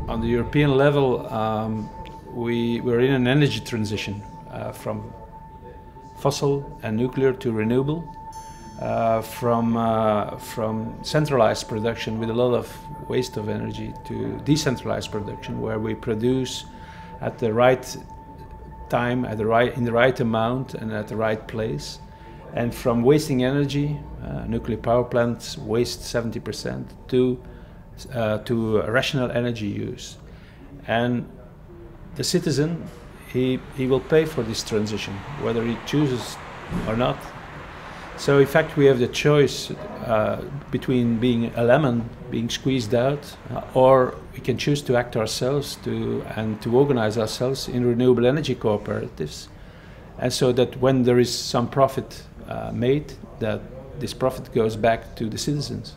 On the European level, we're in an energy transition from fossil and nuclear to renewable, from centralized production with a lot of waste of energy to decentralized production, where we produce at the right time, in the right amount and at the right place. And from wasting energy, nuclear power plants waste 70%, to rational energy use. And the citizen, he will pay for this transition, whether he chooses or not. So in fact we have the choice between being a lemon, being squeezed out, or we can choose to act ourselves and to organize ourselves in renewable energy cooperatives. And so that when there is some profit made, that this profit goes back to the citizens.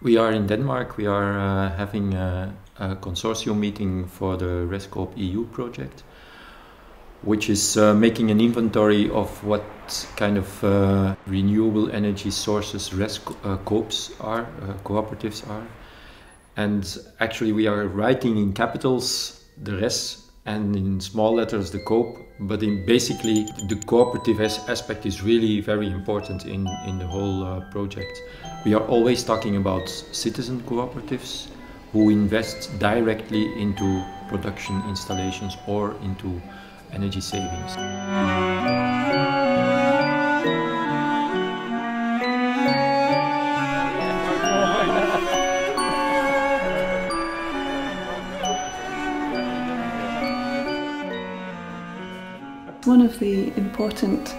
We are in Denmark. We are having a consortium meeting for the REScoop EU project, which is making an inventory of what kind of renewable energy sources REScoops are, cooperatives are. And actually we are writing in capitals the RES and in small letters the coop, but basically the cooperative aspect is really very important in the whole project. We are always talking about citizen cooperatives who invest directly into production installations or into energy savings. One of the important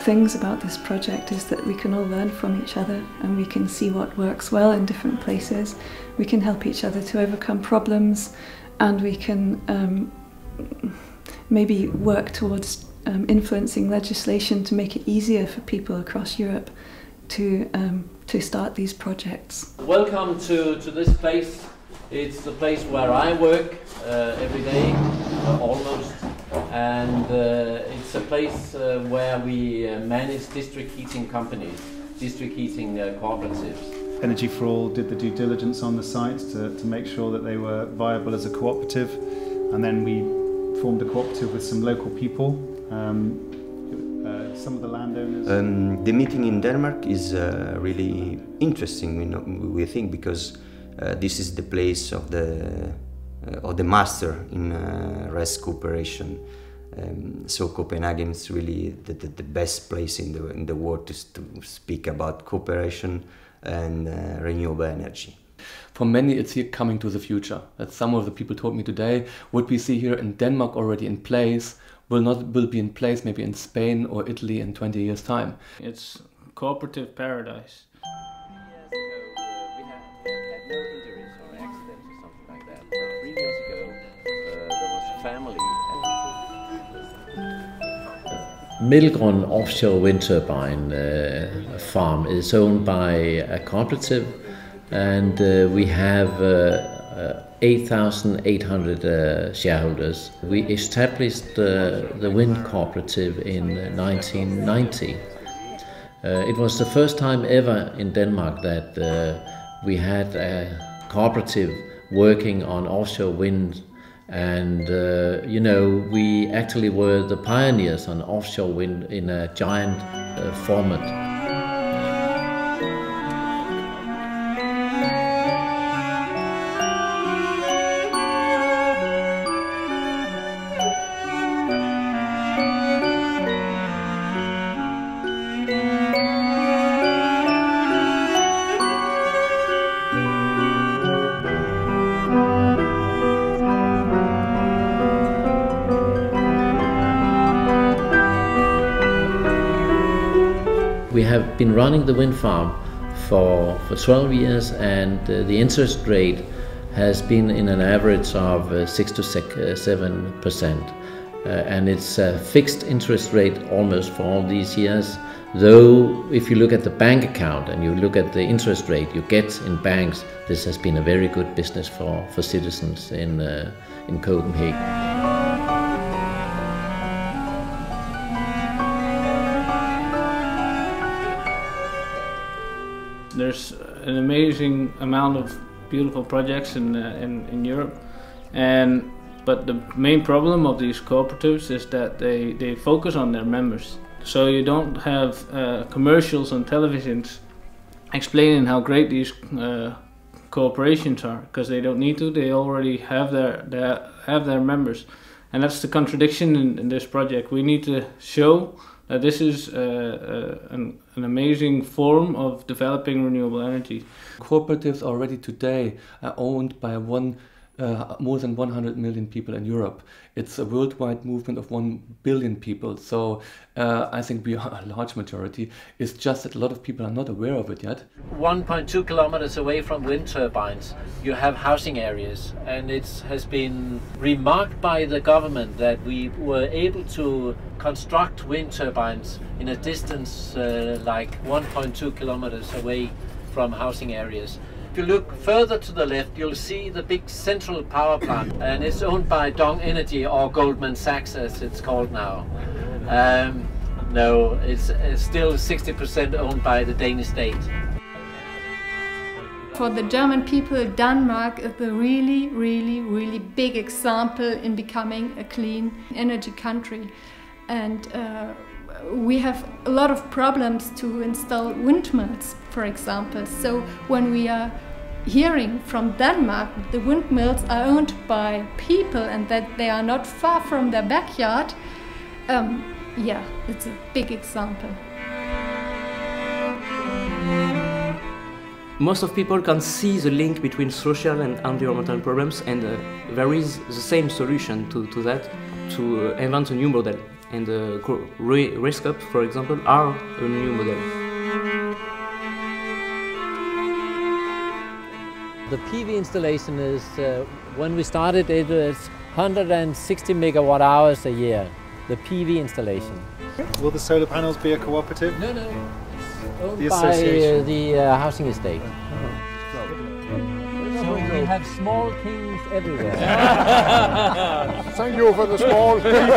things about this project is that we can all learn from each other and we can see what works well in different places. We can help each other to overcome problems, and we can maybe work towards influencing legislation to make it easier for people across Europe to start these projects. Welcome to this place. It's the place where I work every day, almost. And it's a place where we manage district heating companies, district heating cooperatives. Energy for All did the due diligence on the site to make sure that they were viable as a cooperative, and then we formed a cooperative with some local people, some of the landowners. The meeting in Denmark is really interesting, we think, because this is the place of the master in RES cooperation. So Copenhagen is really the best place in the world to speak about cooperation and renewable energy. For many, it's here coming to the future. That some of the people told me today, what we see here in Denmark already in place will be in place maybe in Spain or Italy in 20 years' time. It's cooperative paradise. Middelgrund offshore wind turbine farm is owned by a cooperative, and we have 8,800 shareholders. We established the wind cooperative in 1990. It was the first time ever in Denmark that we had a cooperative working on offshore wind. And you know, we actually were the pioneers on offshore wind in a giant format. We have been running the wind farm for 12 years, and the interest rate has been in an average of 6 to 7%. And it's a fixed interest rate almost for all these years. Though if you look at the bank account and you look at the interest rate you get in banks, this has been a very good business for citizens in Copenhagen. There's an amazing amount of beautiful projects in Europe, but the main problem of these cooperatives is that they focus on their members. So you don't have commercials on televisions explaining how great these corporations are, because they don't need to. They already have their members, and that's the contradiction in this project. We need to show that this is an amazing form of developing renewable energy. Cooperatives already today are owned by more than 100 million people in Europe. It's a worldwide movement of 1 billion people, so I think we are a large majority. It's just that a lot of people are not aware of it yet. 1.2 kilometers away from wind turbines you have housing areas, and it has been remarked by the government that we were able to construct wind turbines in a distance like 1.2 kilometers away from housing areas. If you look further to the left, you'll see the big central power plant, and it's owned by Dong Energy, or Goldman Sachs as it's called now. No, it's still 60% owned by the Danish state. For the German people, Denmark is a really, really, really big example in becoming a clean energy country. And we have a lot of problems to install windmills, for example. So when we are hearing from Denmark that the windmills are owned by people and that they are not far from their backyard, yeah, it's a big example. Most of people can see the link between social and environmental problems, and there is the same solution to that, to invent a new model. And REScoop, for example, are a new model. The PV installation is, when we started, it was 160 megawatt hours a year, the PV installation. Will the solar panels be a cooperative? No, no, it's owned by the housing estate. So we have small kings everywhere. Thank you for the small kings.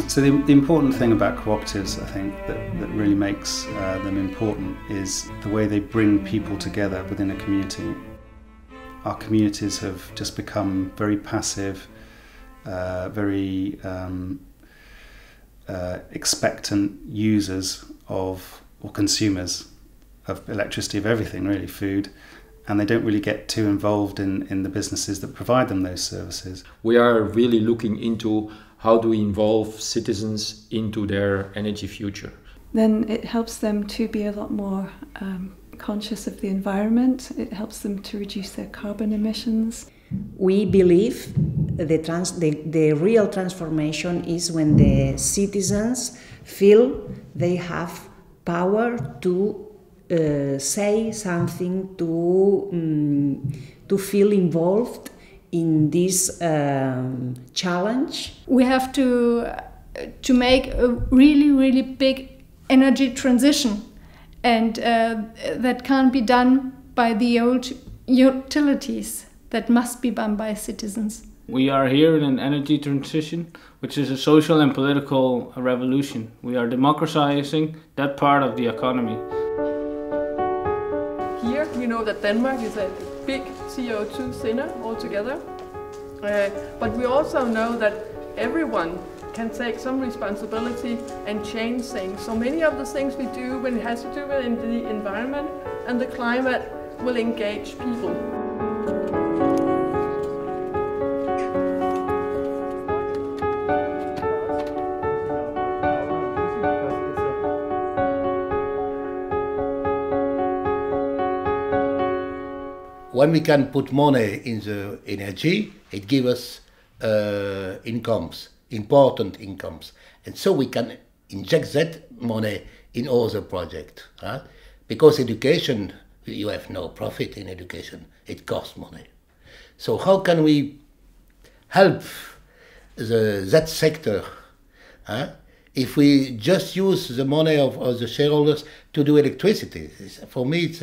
So the important thing about cooperatives, I think, that really makes them important is the way they bring people together within a community. Our communities have just become very passive, very expectant users of, or consumers of electricity, of everything really, food, and they don't really get too involved in the businesses that provide them those services. We are really looking into how do we involve citizens into their energy future. Then it helps them to be a lot more conscious of the environment. It helps them to reduce their carbon emissions. We believe the real transformation is when the citizens feel they have power to say something, to feel involved in this challenge. We have to make a really, really big energy transition, and that can't be done by the old utilities. That must be done by citizens. We are here in an energy transition, which is a social and political revolution. We are democratizing that part of the economy. Here we know that Denmark is a big CO2 sinner altogether, but we also know that everyone can take some responsibility and change things. So many of the things we do when it has to do with the environment and the climate will engage people. when we can put money in the energy, it gives us incomes, important incomes. And so we can inject that money in other projects. Huh? Because education, you have no profit in education. It costs money. So how can we help that sector? Huh? If we just use the money of the shareholders to do electricity, for me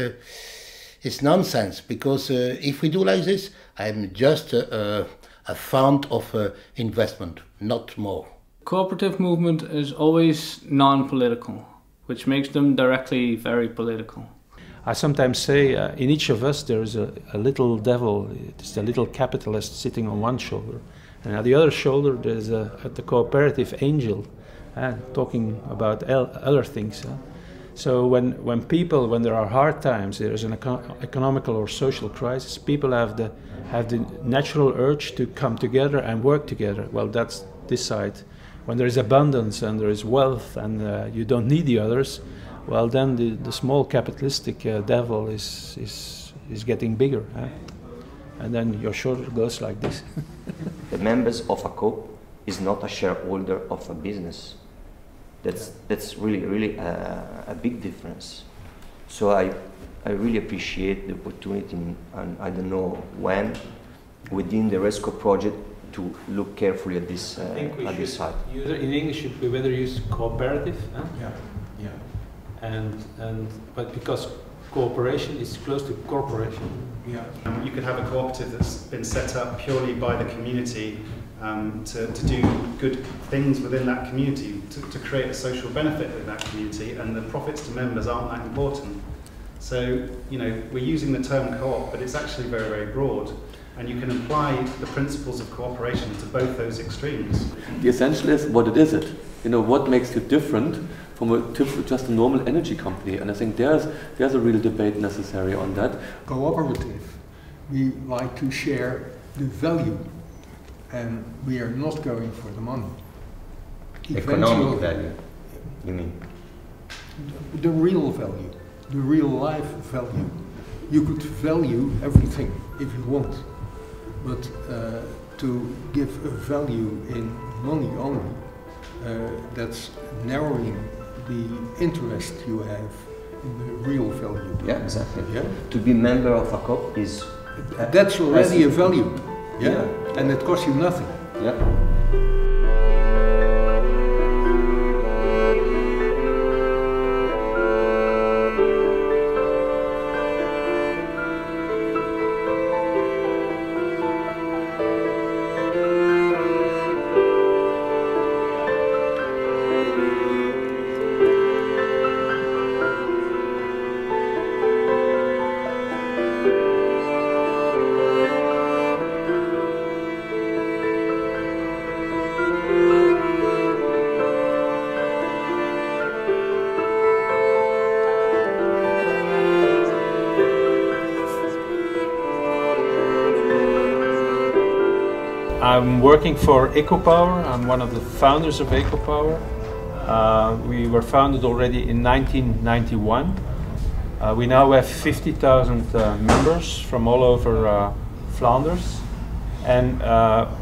it's nonsense, because if we do like this, I'm just a fund of investment, not more. Cooperative movement is always non-political, which makes them directly very political. I sometimes say in each of us there is a little devil, it's a little capitalist sitting on one shoulder, and at the other shoulder there's the cooperative angel talking about other things. So when there are hard times, there is an economical or social crisis, people have the natural urge to come together and work together. Well, that's this side. When there is abundance and there is wealth and you don't need the others, well, then the small capitalistic devil is getting bigger. And then your shoulder goes like this. The members of a COOP is not a shareholder of a business. That's really a big difference. So I really appreciate the opportunity, and I don't know when, within the REScoop project, to look carefully at this side. In English, we better use cooperative. Huh? Yeah. But because cooperation is close to corporation. Yeah. You could have a cooperative that's been set up purely by the community to do good things within that community, to create a social benefit in that community, and the profits to members aren't that important. So, you know, we're using the term co-op, but it's actually very, very broad, and you can apply the principles of cooperation to both those extremes. The essential is, what is it? You know, what makes you different from just a normal energy company? And I think there's a real debate necessary on that. Cooperative, we like to share the value, and we are not going for the money. Economic value, you mean? The real value, the real life value. You could value everything if you want, but to give a value in money only, that's narrowing the interest you have in the real value. Yeah, exactly. Yeah? To be member of a COOP is... That's already a value. Yeah? And it costs you nothing. Yeah. I'm working for EcoPower. I'm one of the founders of EcoPower. We were founded already in 1991. We now have 50,000 members from all over Flanders. And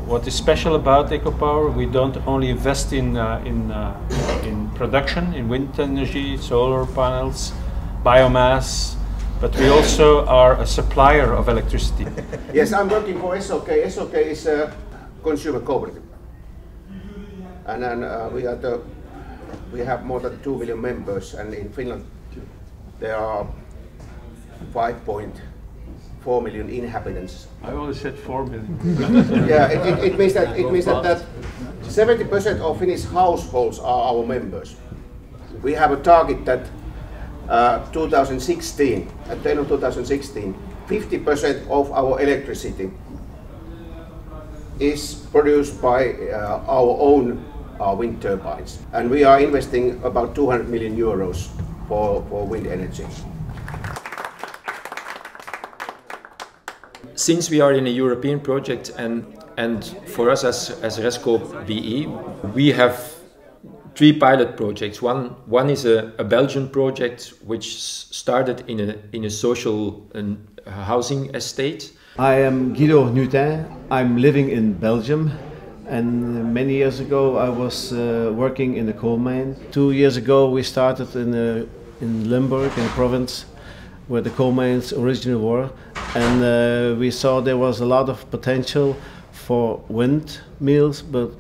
what is special about EcoPower, we don't only invest in production, in wind energy, solar panels, biomass, but we also are a supplier of electricity. Yes, I'm working for SOK. SOK is a consumer cooperative, and then we have more than 2 million members, and in Finland there are 5.4 million inhabitants. I only said 4 million. Yeah, it means that 70% of Finnish households are our members. We have a target that 2016, at the end of 2016, 50% of our electricity is produced by our own wind turbines, and we are investing about 200 million euros for wind energy. Since we are in a European project, and for us as REScoop BE, we have 3 pilot projects. One is a Belgian project which started in a social housing estate. I am Guido Nutin. I'm living in Belgium, and many years ago I was working in the coal mine. 2 years ago we started in Limburg, in the province where the coal mines originally were, and we saw there was a lot of potential for windmills, but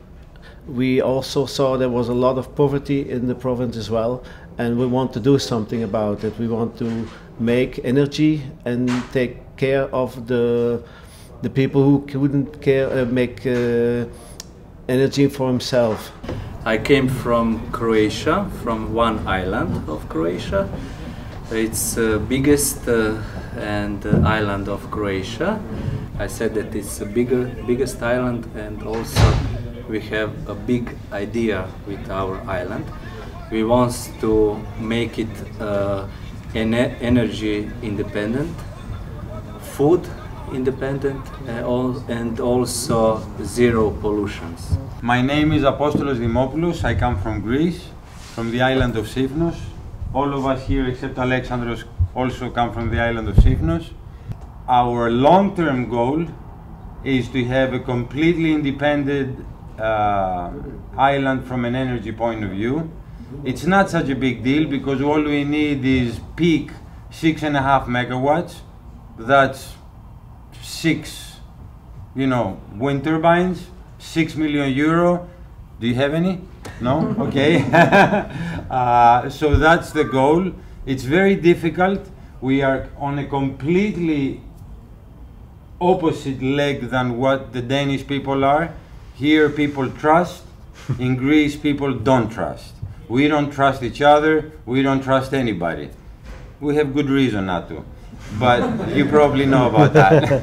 we also saw there was a lot of poverty in the province as well, and we want to do something about it. We want to make energy and take care of the people who couldn't make energy for himself. I came from Croatia, from one island of Croatia. It's the biggest island of Croatia. I said that it's the biggest island, and also we have a big idea with our island. We want to make it energy independent, food independent, and also zero pollutions. My name is Apostolos Dimopoulos. I come from Greece, from the island of Sifnos. All of us here except Alexandros also come from the island of Sifnos. Our long-term goal is to have a completely independent island from an energy point of view. It's not such a big deal because all we need is peak 6.5 megawatts. That's 6, wind turbines, 6 million euro. Do you have any? No? Okay. So that's the goal. It's very difficult. We are on a completely opposite leg than what the Danish people are. Here people trust. In Greece people don't trust. We don't trust each other. We don't trust anybody. We have good reason not to. But you probably know about that.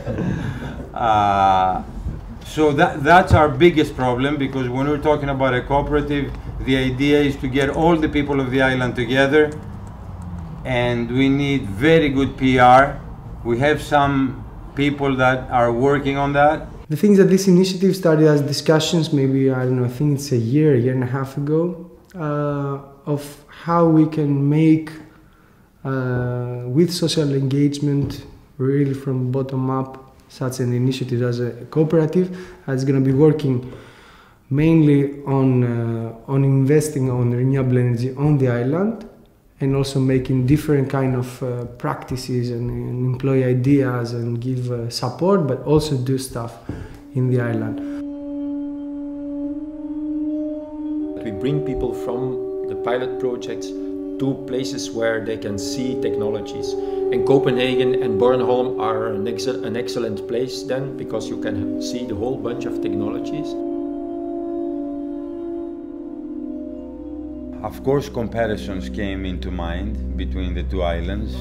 So that's our biggest problem, because when we're talking about a cooperative, the idea is to get all the people of the island together, and we need very good PR. We have some people that are working on that. The thing is that this initiative started as discussions, maybe, I don't know, I think it's a year and a half ago, of how we can make, with social engagement, really from bottom up, such an initiative as a cooperative that's going to be working mainly on investing on renewable energy on the island, and also making different kind of practices and employ ideas and give support, but also do stuff in the island. We bring people from the pilot projects to places where they can see technologies. And Copenhagen and Bornholm are an excellent place then, because you can see the whole bunch of technologies. Of course, comparisons came into mind between the two islands.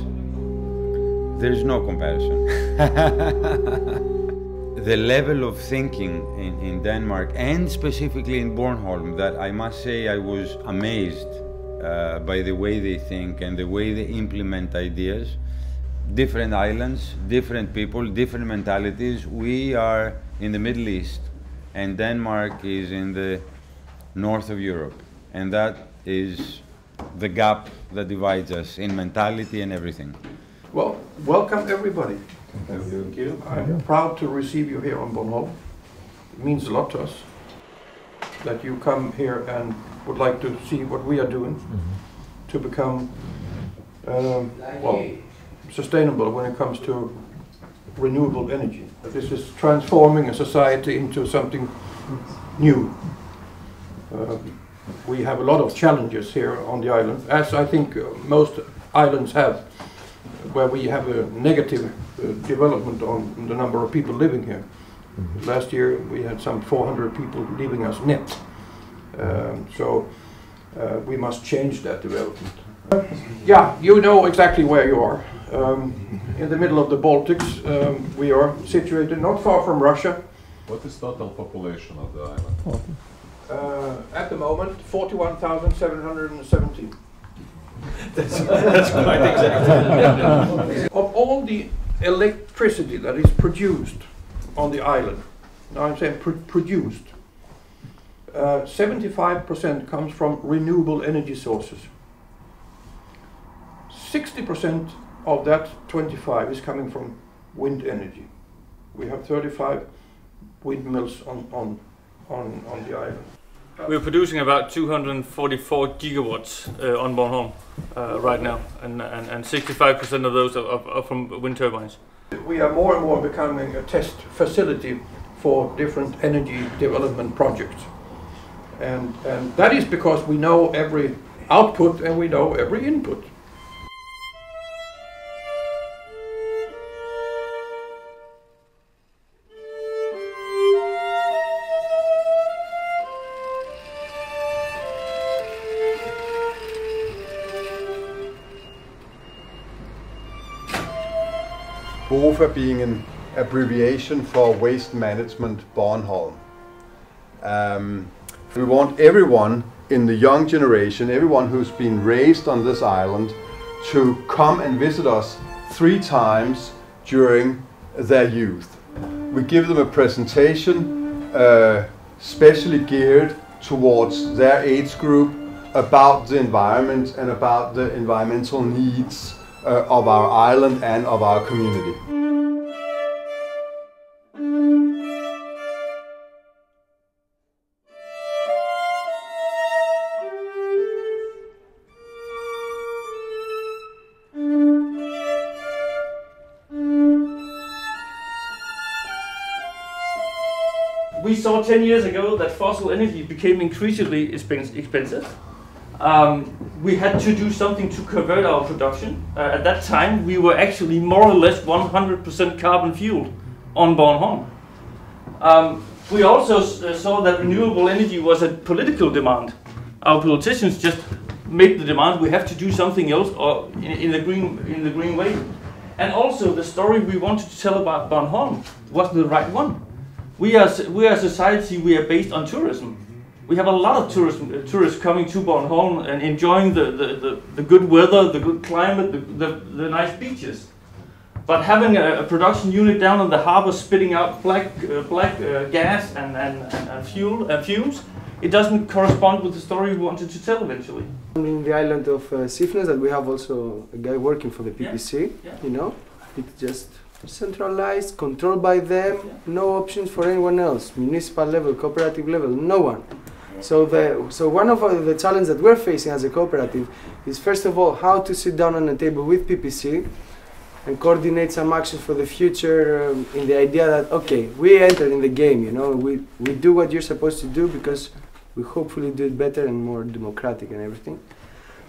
There is no comparison. The level of thinking in Denmark, and specifically in Bornholm, that I must say I was amazed by the way they think and the way they implement ideas. Different islands, different people, different mentalities. We are in the Middle East, and Denmark is in the north of Europe, and that is the gap that divides us in mentality and everything. Well, welcome everybody. Thank you. I'm proud to receive you here on Bornholm. It means a lot to us that you come here and would like to see what we are doing to become sustainable when it comes to renewable energy. This is transforming a society into something new. We have a lot of challenges here on the island, as I think most islands have, where we have a negative development on the number of people living here. Last year we had some 400 people leaving us net. So we must change that development. Yeah, you know exactly where you are. In the middle of the Baltics, we are situated not far from Russia. What is total population of the island? At the moment, 41,717. That's quite exact. Of all the electricity that is produced on the island, now I'm saying produced, 75% comes from renewable energy sources. 60% of that 25 is coming from wind energy. We have 35 windmills on the island. We're producing about 244 gigawatts on Bornholm right now, and 65% of those are from wind turbines. We are more and more becoming a test facility for different energy development projects. And that is because we know every output and we know every input. BOFA being an abbreviation for Waste Management Bornholm. We want everyone in the young generation, everyone who's been raised on this island, to come and visit us 3 times during their youth. We give them a presentation specially geared towards their age group about the environment and about the environmental needs of our island and of our community. We saw 10 years ago that fossil energy became increasingly expensive. We had to do something to convert our production. At that time, we were actually more or less 100% carbon fueled on Bornholm. We also saw that renewable energy was a political demand. Our politicians just made the demand, we have to do something else or in the green way. And also the story we wanted to tell about Bornholm was the right one. We are a society, we are based on tourism. We have a lot of tourists coming to Bornholm and enjoying the good weather, the good climate, the nice beaches. But having a production unit down in the harbor spitting out black gas and fumes, it doesn't correspond with the story we wanted to tell eventually. In the island of Sifnos, that we have also a guy working for the PPC, you know, it's just centralized, controlled by them, no options for anyone else, municipal level, cooperative level, no one. So one of the challenges that we're facing as a cooperative is, first of all, how to sit down on a table with PPC and coordinate some actions for the future in the idea that, okay, we entered in the game, you know, we do what you're supposed to do because we hopefully do it better and more democratic and everything.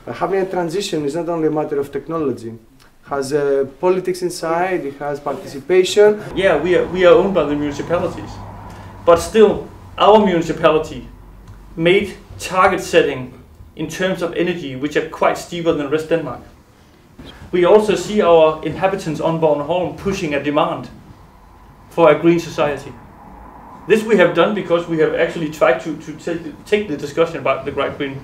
But having a transition is not only a matter of technology. It has politics inside, it has participation. Yeah, we are owned by the municipalities. But still, our municipality made target setting in terms of energy which are quite steeper than Rest Denmark. We also see our inhabitants on Bornholm pushing a demand for a green society. This we have done because we have actually tried to take the discussion about the right green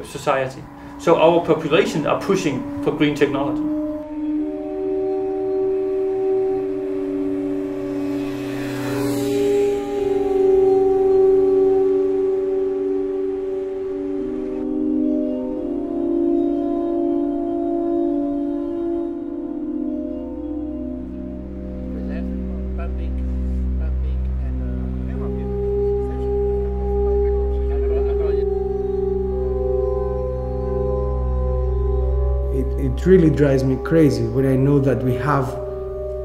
society. So our population are pushing for green technology. It really drives me crazy when I know that we have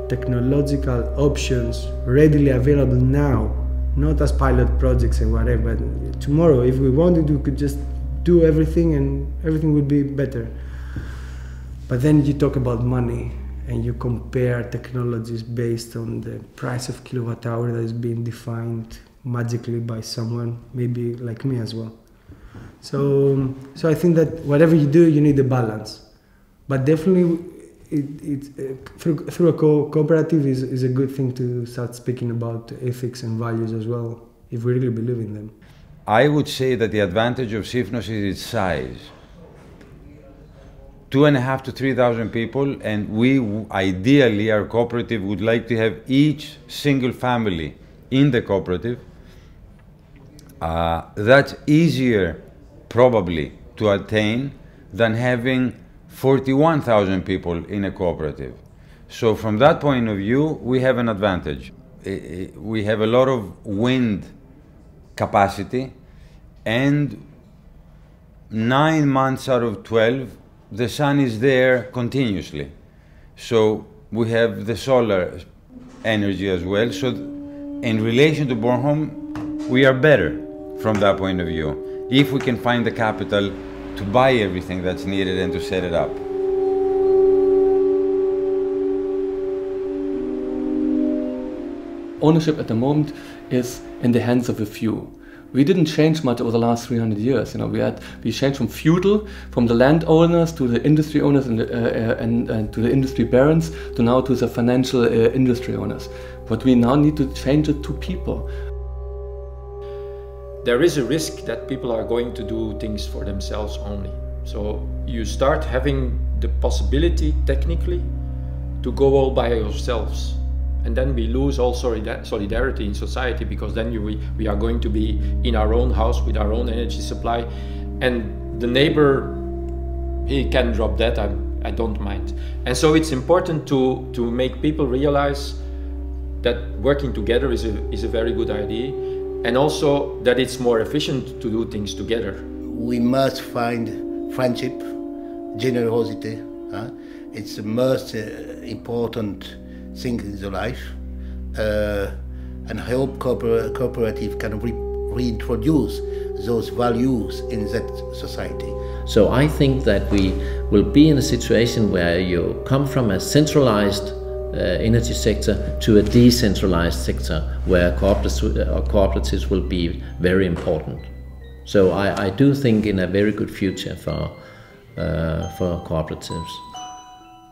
technological options readily available now, not as pilot projects and whatever, but tomorrow, if we wanted, we could just do everything and everything would be better. But then you talk about money and you compare technologies based on the price of kilowatt hour that is being defined magically by someone, maybe like me as well. So I think that whatever you do, you need a balance. But definitely, through a cooperative is a good thing to start speaking about ethics and values as well, if we really believe in them. I would say that the advantage of Sifnos is its size. 2,500 to 3,000 people, and we ideally, our cooperative would like to have each single family in the cooperative. That's easier, probably, to attain than having 41,000 people in a cooperative. So from that point of view, we have an advantage. We have a lot of wind capacity, and 9 months out of 12, the sun is there continuously. So we have the solar energy as well. So in relation to Bornholm, we are better from that point of view, if we can find the capital to buy everything that's needed and to set it up. Ownership at the moment is in the hands of a few. We didn't change much over the last 300 years. You know, we changed from feudal, from the landowners to the industry owners and to the industry barons, to now to the financial industry owners. But we now need to change it to people. There is a risk that people are going to do things for themselves only. So you start having the possibility technically to go all by yourselves. And then we lose all solidarity in society, because then we are going to be in our own house with our own energy supply, and the neighbor, he can drop that, I don't mind. And so it's important to make people realize that working together is a very good idea, and also that it's more efficient to do things together. We must find friendship, generosity. It's the most important thing in the life, and I hope Cooperative can reintroduce those values in that society. So I think that we will be in a situation where you come from a centralized energy sector to a decentralized sector, where cooperatives will be very important. So I do think in a very good future for cooperatives.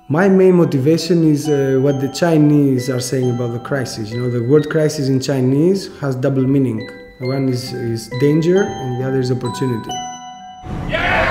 My main motivation is what the Chinese are saying about the crisis. You know, the word crisis in Chinese has double meaning. One is danger and the other is opportunity. Yeah!